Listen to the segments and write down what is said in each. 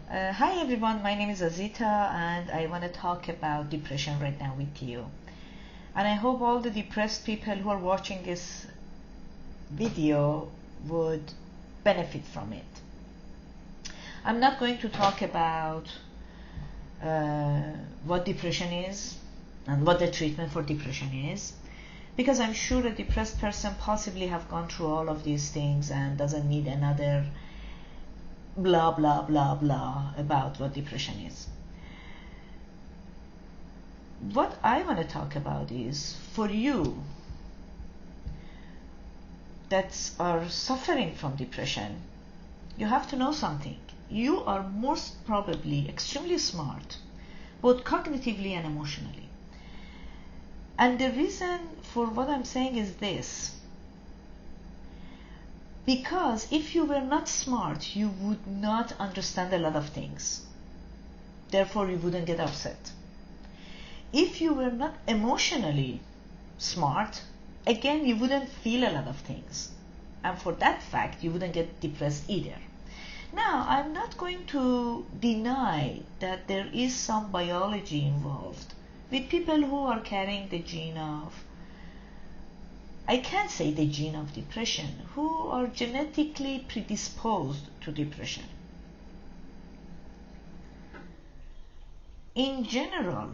Hi everyone, my name is Azita and I want to talk about depression right now with you. And I hope all the depressed people who are watching this video would benefit from it. I'm not going to talk about what depression is and what the treatment for depression is, because I'm sure a depressed person possibly have gone through all of these things and doesn't need another blah blah blah blah about what depression is. What I want to talk about is for you that are suffering from depression, you have to know something. You are most probably extremely smart, both cognitively and emotionally. And the reason for what I'm saying is this: because if you were not smart, you would not understand a lot of things. Therefore, you wouldn't get upset. If you were not emotionally smart, again, you wouldn't feel a lot of things. And for that fact, you wouldn't get depressed either. Now, I'm not going to deny that there is some biology involved with people who are carrying the gene of, I can't say the gene of depression, who are genetically predisposed to depression. In general,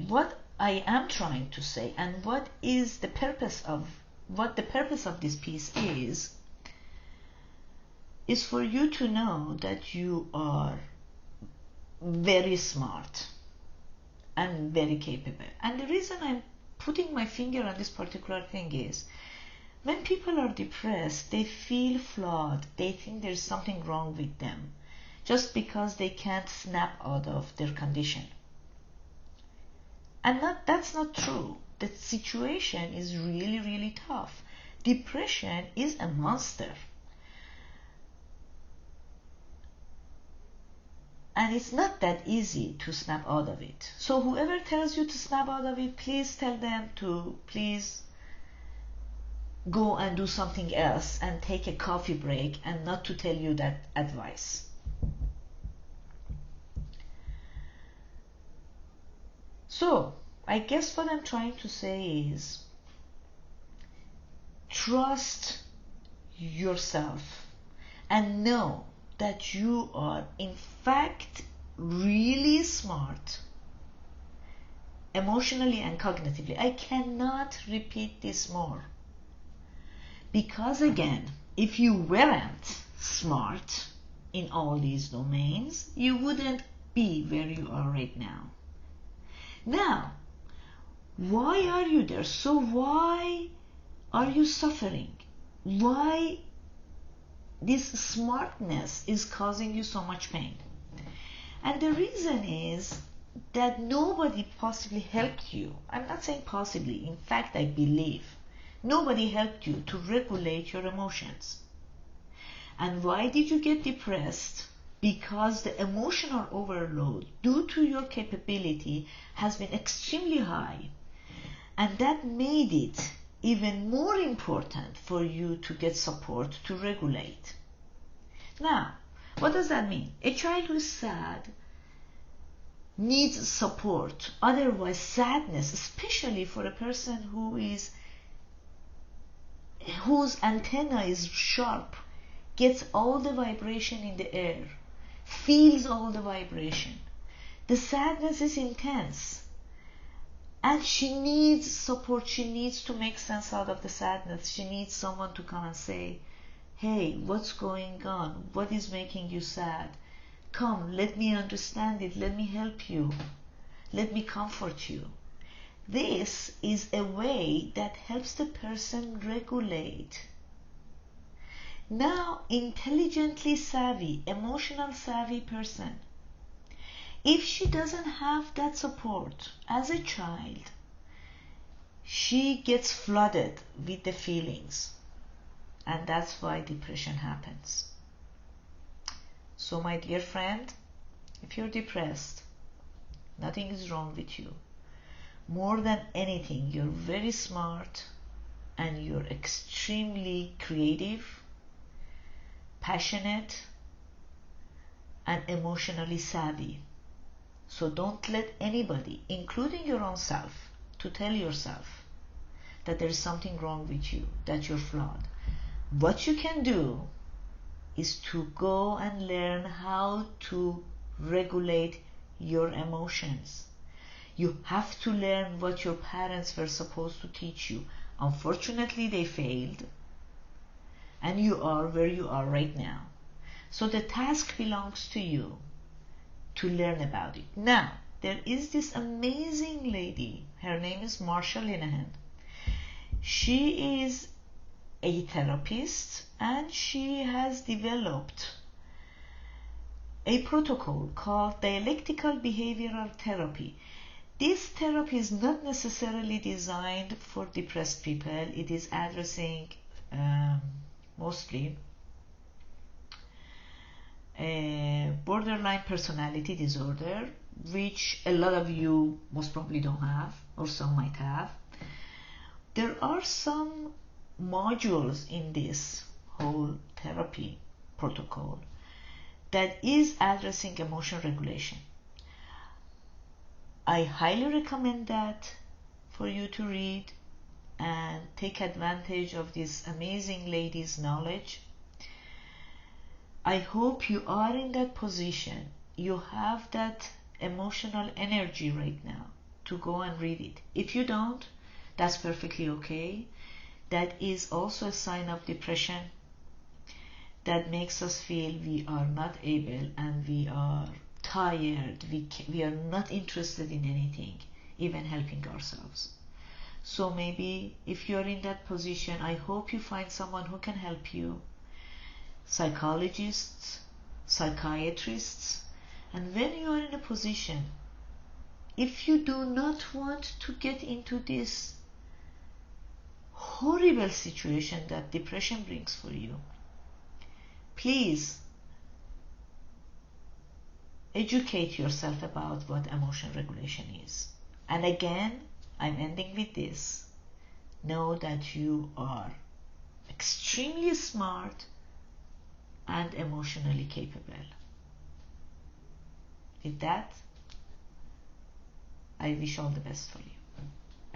what I am trying to say and what the purpose of this piece is for you to know that you are very smart and very capable. And the reason I'm putting my finger on this particular thing is when people are depressed, they feel flawed. They think there's something wrong with them just because they can't snap out of their condition. And that's not true. The situation is really, really tough. Depression is a monster. And it's not that easy to snap out of it. So whoever tells you to snap out of it, please tell them to please go and do something else and take a coffee break and not to tell you that advice. So, I guess what I'm trying to say is trust yourself and know that you are in fact really smart emotionally and cognitively. I cannot repeat this more. Because again, if you weren't smart in all these domains, you wouldn't be where you are right now. Now, why are you there? So why are you suffering? Why this smartness is causing you so much pain? And the reason is that nobody possibly helped you. I'm not saying possibly. In fact, I believe nobody helped you to regulate your emotions. And why did you get depressed? Because the emotional overload due to your capability has been extremely high. And that made it even more important for you to get support to regulate. Now, what does that mean? A child who is sad needs support. Otherwise, sadness, especially for a person whose antenna is sharp, gets all the vibration in the air, feels all the vibration. The sadness is intense. And she needs support. She needs to make sense out of the sadness. She needs someone to come and say, hey, what's going on? What is making you sad? Come, let me understand it. Let me help you. Let me comfort you. This is a way that helps the person regulate. Now, intelligently savvy, emotional savvy person, if she doesn't have that support as a child, she gets flooded with the feelings. And that's why depression happens. So my dear friend, if you're depressed, nothing is wrong with you. More than anything, you're very smart and you're extremely creative, passionate, and emotionally savvy. So don't let anybody, including your own self, to tell yourself that there is something wrong with you, that you're flawed. What you can do is to go and learn how to regulate your emotions. You have to learn what your parents were supposed to teach you. Unfortunately, they failed, and you are where you are right now. So the task belongs to you to learn about it. Now, there is this amazing lady. Her name is Marsha Linehan. She is a therapist, and she has developed a protocol called dialectical behavioral therapy. This therapy is not necessarily designed for depressed people. It is addressing mostly borderline personality disorder, which a lot of you most probably don't have, or some might have. There are some modules in this whole therapy protocol that is addressing emotion regulation. I highly recommend that for you to read and take advantage of this amazing lady's knowledge. I hope you are in that position. You have that emotional energy right now to go and read it. If you don't, that's perfectly okay. That is also a sign of depression that makes us feel we are not able and we are tired. We are not interested in anything, even helping ourselves. So maybe if you're in that position, I hope you find someone who can help you. Psychologists, psychiatrists. And when you are in a position, if you do not want to get into this horrible situation that depression brings for you, please educate yourself about what emotion regulation is. And again, I'm ending with this. Know that you are extremely smart and emotionally capable. With that, I wish all the best for you.